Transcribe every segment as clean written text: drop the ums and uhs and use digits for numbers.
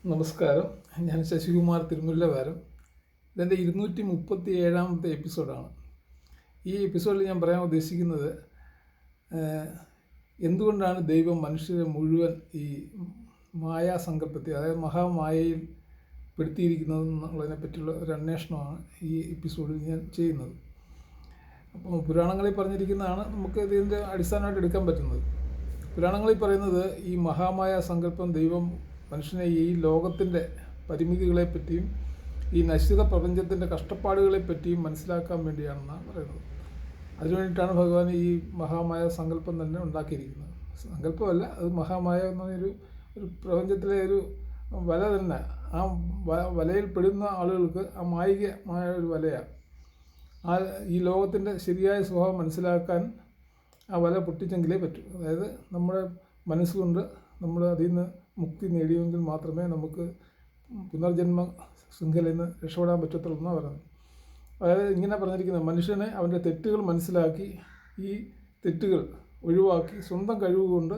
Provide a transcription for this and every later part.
നമസ്കാരം. ഞാൻ ശശികുമാർ തിരുമുല്ലവാരം. ഇതെൻ്റെ 237-ാമത്തെ എപ്പിസോഡാണ്. ഈ എപ്പിസോഡിൽ ഞാൻ പറയാൻ ഉദ്ദേശിക്കുന്നത് എന്തുകൊണ്ടാണ് ദൈവം മനുഷ്യരെ മുഴുവൻ ഈ മായാസങ്കല്പത്തെ, അതായത് മഹാമായയിൽ പെടുത്തിയിരിക്കുന്നതെന്നുള്ളതിനെ പറ്റിയുള്ള ഒരു അന്വേഷണമാണ് ഈ എപ്പിസോഡിൽ ഞാൻ ചെയ്യുന്നത്. അപ്പോൾ പുരാണങ്ങളിൽ പറഞ്ഞിരിക്കുന്നതാണ് നമുക്ക് ഇതിൻ്റെ അടിസ്ഥാനമായിട്ട് എടുക്കാൻ പറ്റുന്നത്. പുരാണങ്ങളിൽ പറയുന്നത് ഈ മഹാമായ സങ്കല്പം ദൈവം മനുഷ്യനെ ഈ ലോകത്തിൻ്റെ പരിമിതികളെപ്പറ്റിയും ഈ നശ്വര പ്രപഞ്ചത്തിൻ്റെ കഷ്ടപ്പാടുകളെപ്പറ്റിയും മനസ്സിലാക്കാൻ വേണ്ടിയാണെന്നാണ് പറയുന്നത്. അതിനുവേണ്ടിയിട്ടാണ് ഭഗവാൻ ഈ മഹാമായ സങ്കല്പം തന്നെ ഉണ്ടാക്കിയിരിക്കുന്നത്. സങ്കല്പമല്ല, അത് മഹാമായ എന്ന് പറഞ്ഞൊരു പ്രപഞ്ചത്തിലെ ഒരു വല തന്നെ. ആ വലയിൽ പെടുന്ന ആളുകൾക്ക് ആ മായികമായ ഒരു വലയാണ്. ഈ ലോകത്തിൻ്റെ ശരിയായ സ്വഭാവം മനസ്സിലാക്കാൻ ആ വല പൊട്ടിച്ചെങ്കിലേ പറ്റൂ. അതായത് നമ്മുടെ മനസ്സുകൊണ്ട് നമ്മൾ അതിൽ നിന്ന് മുക്തി നേടിയെങ്കിൽ മാത്രമേ നമുക്ക് പുനർജന്മ ശൃംഖലയിൽ നിന്ന് രക്ഷപ്പെടാൻ പറ്റത്തുള്ളൂ എന്നാണ് പറയുന്നത്. അതായത് ഇങ്ങനെ പറഞ്ഞിരിക്കുന്നത്, മനുഷ്യനെ അവൻ്റെ തെറ്റുകൾ മനസ്സിലാക്കി ഈ തെറ്റുകൾ ഒഴിവാക്കി സ്വന്തം കഴിവുകൊണ്ട്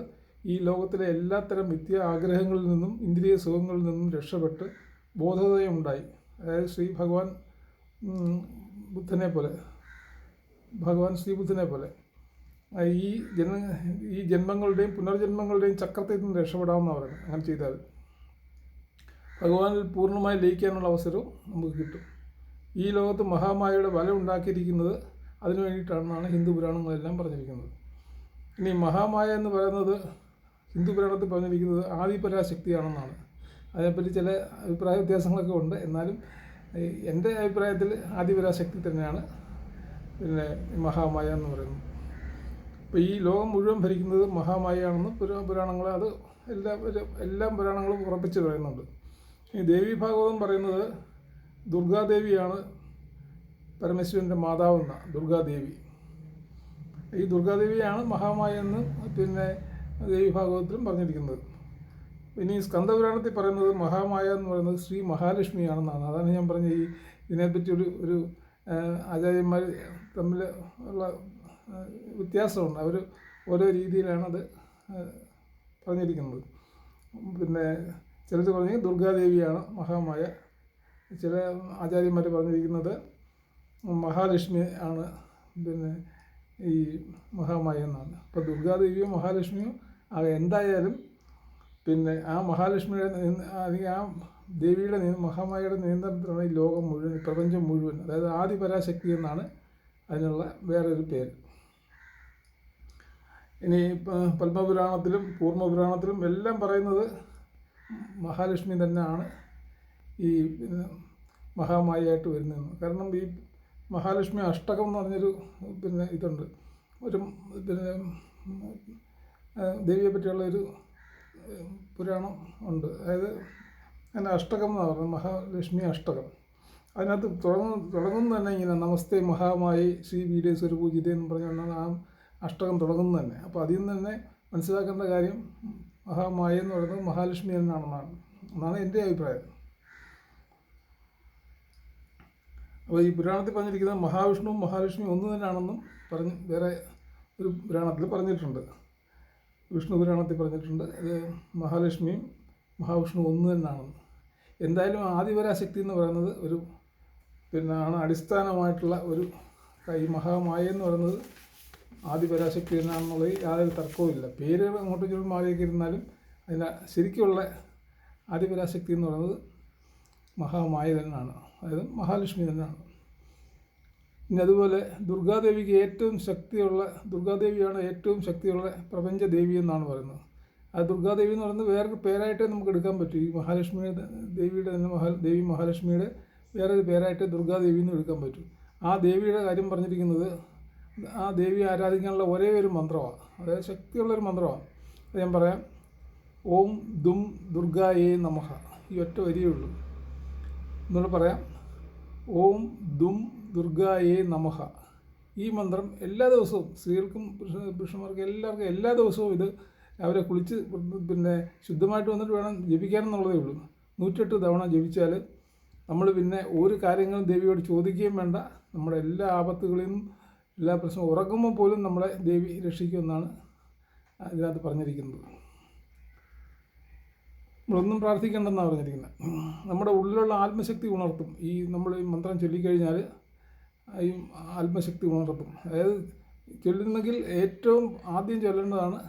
ഈ ലോകത്തിലെ എല്ലാത്തരം മിഥ്യ ആഗ്രഹങ്ങളിൽ നിന്നും ഇന്ദ്രിയ സുഖങ്ങളിൽ നിന്നും രക്ഷപ്പെട്ട് ബോധോദയമുണ്ടായി. അതായത് ഭഗവാൻ ശ്രീബുദ്ധനെ പോലെ ഈ ജന്മങ്ങളുടെയും പുനർജന്മങ്ങളുടെയും ചക്രത്തിൽ നിന്ന് രക്ഷപ്പെടാമെന്ന് പറയുന്നത്. അങ്ങനെ ചെയ്താൽ ഭഗവാനിൽ പൂർണ്ണമായി ലയിക്കാനുള്ള അവസരവും നമുക്ക് കിട്ടും. ഈ ലോകത്ത് മഹാമായയുടെ വല ഉണ്ടാക്കിയിരിക്കുന്നത് അതിനു വേണ്ടിയിട്ടാണെന്നാണ് ഹിന്ദു പുരാണങ്ങളെല്ലാം പറഞ്ഞിരിക്കുന്നത്. ഇനി മഹാമായ എന്ന് പറയുന്നത് ഹിന്ദു പുരാണത്തിൽ പറഞ്ഞിരിക്കുന്നത് ആദിപരാശക്തിയാണെന്നാണ്. അതിനെപ്പറ്റി ചില അഭിപ്രായ വ്യത്യാസങ്ങളൊക്കെ ഉണ്ട്. എന്നാലും എൻ്റെ അഭിപ്രായത്തിൽ ആദിപരാശക്തി തന്നെയാണ് പിന്നെ മഹാമായ എന്ന് പറയുന്നത്. ഇപ്പോൾ ഈ ലോകം മുഴുവൻ ഭരിക്കുന്നത് മഹാമായയാണെന്ന് പുരാണങ്ങൾ അത് എല്ലാം പുരാണങ്ങളും ഉറപ്പിച്ച് പറയുന്നുണ്ട്. ഈ ദേവി ഭാഗവതം പറയുന്നത് ദുർഗാദേവിയാണ് പരമേശ്വരൻ്റെ മാതാവെന്ന ദുർഗാദേവി. ഈ ദുർഗാദേവിയാണ് മഹാമായ എന്ന് പിന്നെ ദേവി ഭാഗവതത്തിലും പറഞ്ഞിരിക്കുന്നത്. ഇനി സ്കന്ദപുരാണത്തിൽ പറയുന്നത് മഹാമായ എന്ന് പറയുന്നത് ശ്രീ മഹാലക്ഷ്മിയാണെന്നാണ്. അതാണ് ഞാൻ പറഞ്ഞ ഇതിനെപ്പറ്റി ഒരു ആചാര്യന്മാർ തമ്മിൽ ഉള്ള വ്യത്യാസമുണ്ട്. അവർ ഓരോ രീതിയിലാണത് പറഞ്ഞിരിക്കുന്നത്. പിന്നെ ചിലർ പറഞ്ഞ് ദുർഗാദേവിയാണ് മഹാമായ, ചില ആചാര്യന്മാർ പറഞ്ഞിരിക്കുന്നത് മഹാലക്ഷ്മി ആണ് പിന്നെ ഈ മഹാമായ എന്നാണ്. അപ്പോൾ ദുർഗാദേവിയോ മഹാലക്ഷ്മിയോ എന്തായാലും പിന്നെ ആ മഹാലക്ഷ്മിയുടെ അല്ലെങ്കിൽ ആ ദേവിയുടെ മഹാമായയുടെ നിയന്ത്രണത്തിലാണ് ഈ ലോകം മുഴുവൻ, പ്രപഞ്ചം മുഴുവൻ. അതായത് ആദിപരാശക്തി എന്നാണ് അതിനുള്ള വേറൊരു പേര്. ഇനി പത്മപുരാണത്തിലും കൂർമ്മപുരാണത്തിലും എല്ലാം പറയുന്നത് മഹാലക്ഷ്മി തന്നെയാണ് ഈ മഹാമായയായിട്ട് വരുന്നതെന്ന്. കാരണം ഈ മഹാലക്ഷ്മി അഷ്ടകം എന്ന് പറഞ്ഞൊരു ഇതുണ്ട്, ഒരു ദേവിയെ പറ്റിയുള്ള ഒരു പുരാണം ഉണ്ട്. അതായത് അങ്ങനെ അഷ്ടകം എന്ന് പറയുന്നത് മഹാലക്ഷ്മി അഷ്ടകം. അതിനകത്ത് തുടങ്ങുന്നത് തന്നെ ഇങ്ങനെ നമസ്തേ മഹാമായി ശ്രീ വീരേശ്വര പൂജിത എന്ന് പറഞ്ഞുകൊണ്ടാണ് ആ അഷ്ടകം തുടങ്ങുന്നത് തന്നെ. അപ്പോൾ അതിൽ നിന്ന് തന്നെ മനസ്സിലാക്കേണ്ട കാര്യം മഹാമായ എന്ന് പറയുന്നത് മഹാലക്ഷ്മി എന്നാണ് എൻ്റെ അഭിപ്രായം. അപ്പോൾ ഈ പുരാണത്തിൽ പറഞ്ഞിരിക്കുന്നത് മഹാവിഷ്ണുവും മഹാലക്ഷ്മിയും ഒന്ന് തന്നെയാണെന്നും വേറെ ഒരു പുരാണത്തിൽ പറഞ്ഞിട്ടുണ്ട്. വിഷ്ണു പുരാണത്തിൽ പറഞ്ഞിട്ടുണ്ട് ഇത് മഹാലക്ഷ്മിയും മഹാവിഷ്ണുവും ഒന്ന് തന്നെയാണെന്ന്. എന്തായാലും ആദിപരാശക്തി എന്ന് പറയുന്നത് ആണ് അടിസ്ഥാനമായിട്ടുള്ള ഈ മഹാമായ എന്ന് പറയുന്നത് ആദിപരാശക്തി എന്നാണെന്നുള്ളത് യാതൊരു തർക്കവുമില്ല. പേര് അങ്ങോട്ടും ഇങ്ങോട്ടും മാറിയൊക്കെ ഇരുന്നാലും അതിൻ്റെ ശരിക്കുള്ള ആദിപരാശക്തി എന്ന് പറയുന്നത് മഹാമായ തന്നെയാണ്, അതായത് മഹാലക്ഷ്മി തന്നെയാണ്. പിന്നെ അതുപോലെ ദുർഗാദേവിയാണ് ഏറ്റവും ശക്തിയുള്ള പ്രപഞ്ച ദേവി എന്നാണ് പറയുന്നത്. ആ ദുർഗാദേവി എന്ന് പറയുന്നത് വേറൊരു പേരായിട്ടേ നമുക്ക് എടുക്കാൻ പറ്റും. ഈ മഹാലക്ഷ്മിയുടെ ദേവിയുടെ തന്നെ ദേവി മഹാലക്ഷ്മിയുടെ വേറൊരു പേരായിട്ട് ദുർഗാദേവി എന്ന് എടുക്കാൻ പറ്റും. ആ ദേവിയുടെ കാര്യം പറഞ്ഞിരിക്കുന്നത് ആ ദേവി ആരാധിക്കാനുള്ള ഒരേ ഒരു മന്ത്രമാണ്, അതായത് ശക്തിയുള്ളൊരു മന്ത്രമാണ്. അത് ഞാൻ പറയാം. ഓം ദും ദുർഗായേ നമഃ. ഈ ഒറ്റ വരിയേ ഉള്ളൂ. എന്നോട് പറയാം. ഓം ദും ദുർഗായേ നമഃ. ഈ മന്ത്രം എല്ലാ ദിവസവും സ്ത്രീകൾക്കും പുരുഷന്മാർക്കും എല്ലാവർക്കും എല്ലാ ദിവസവും ഇത് അവരെ കുളിച്ച് ശുദ്ധമായിട്ട് വന്നിട്ട് വേണം ജപിക്കാനെന്നുള്ളതേ ഉള്ളൂ. 108 തവണ ജപിച്ചാൽ നമ്മൾ പിന്നെ ഒരു കാര്യങ്ങളും ദേവിയോട് ചോദിക്കുകയും വേണ്ട. നമ്മുടെ എല്ലാ ആപത്തുകളിൽ നിന്നും എല്ലാ പ്രശ്നവും ഉറങ്ങുമ്പോൾ പോലും നമ്മളെ ദേവി രക്ഷിക്കുമെന്നാണ് ഇതിനകത്ത് പറഞ്ഞിരിക്കുന്നത്. നമ്മളൊന്നും പ്രാർത്ഥിക്കേണ്ടെന്നാണ് പറഞ്ഞിരിക്കുന്നത്. നമ്മുടെ ഉള്ളിലുള്ള ആത്മശക്തി ഉണർത്തും. നമ്മൾ ഈ മന്ത്രം ചൊല്ലിക്കഴിഞ്ഞാൽ ഈ ആത്മശക്തി ഉണർത്തും. അതായത് ചൊല്ലുന്നെങ്കിൽ ഏറ്റവും ആദ്യം ചൊല്ലേണ്ടതാണ്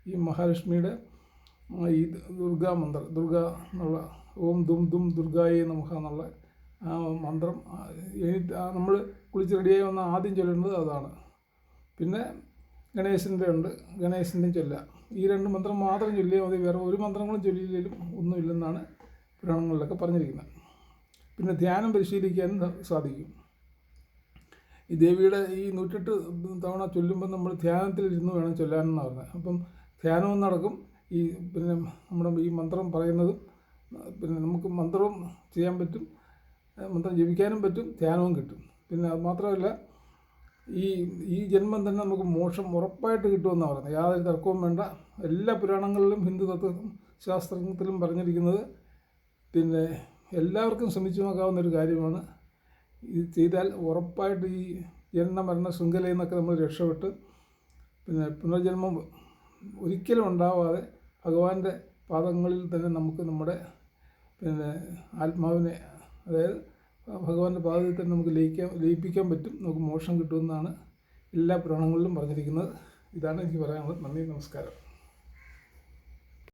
ഈ മഹാലക്ഷ്മിയുടെ ഈ ദുർഗാ മന്ത്രം. ദുർഗ എന്നുള്ള ഓം ദും ദും ദുർഗായേ നമഃ എന്നുള്ള ആ മന്ത്രം നമ്മൾ കുളിച്ച് റെഡിയായി വന്ന ആദ്യം ചൊല്ലേണ്ടത് അതാണ്. പിന്നെ ഗണേശൻ്റെ ഉണ്ട്, ഗണേശൻ്റെയും ചൊല്ലാം. ഈ 2 മന്ത്രം മാത്രം ചൊല്ലിയാൽ മതി. വേറെ ഒരു മന്ത്രങ്ങളും ചൊല്ലിയില്ലെങ്കിലും ഒന്നുമില്ലെന്നാണ് പുരാണങ്ങളിലൊക്കെ പറഞ്ഞിരിക്കുന്നത്. പിന്നെ ധ്യാനം പരിശീലിക്കാനും സാധിക്കും. ഈ ദേവിയുടെ ഈ 108 തവണ ചൊല്ലുമ്പോൾ നമ്മൾ ധ്യാനത്തിലിരുന്ന് വേണം ചൊല്ലാനെന്നാണ് പറഞ്ഞത്. അപ്പം ധ്യാനവും നടക്കും. പിന്നെ നമ്മുടെ ഈ മന്ത്രം പറയുന്നതും പിന്നെ നമുക്ക് മന്ത്രവും ചെയ്യാൻ പറ്റും, മന്ത്രം ജപിക്കാനും പറ്റും, ധ്യാനവും കിട്ടും. പിന്നെ അത് മാത്രമല്ല ഈ ജന്മം തന്നെ നമുക്ക് മോക്ഷം ഉറപ്പായിട്ട് കിട്ടുമെന്നാണ് പറയുന്നത്. യാതൊരു തർക്കവും വേണ്ട. എല്ലാ പുരാണങ്ങളിലും ഹിന്ദു തത്വശാസ്ത്രത്തിലും പറഞ്ഞിരിക്കുന്നത് പിന്നെ എല്ലാവർക്കും ശ്രമിച്ചു നോക്കാവുന്ന ഒരു കാര്യമാണ്. ഇത് ചെയ്താൽ ഉറപ്പായിട്ട് ഈ ജനന മരണ ശൃംഖലയിൽ നിന്നൊക്കെ നമ്മൾ രക്ഷപ്പെട്ട് പിന്നെ പുനർജന്മം ഒരിക്കലും ഉണ്ടാവാതെ ഭഗവാന്റെ പാദങ്ങളിൽ തന്നെ നമുക്ക് നമ്മുടെ പിന്നെ ആത്മാവിനെ, അതായത് ഭഗവാന്റെ പാദത്തിൽ തന്നെ നമുക്ക് ലയിപ്പിക്കാൻ പറ്റും. നമുക്ക് മോക്ഷം കിട്ടുമെന്നാണ് എല്ലാ പുരാണങ്ങളിലും പറഞ്ഞിരിക്കുന്നത്. ഇതാണ് എനിക്ക് പറയാനുള്ളത്. നന്ദി, നമസ്കാരം.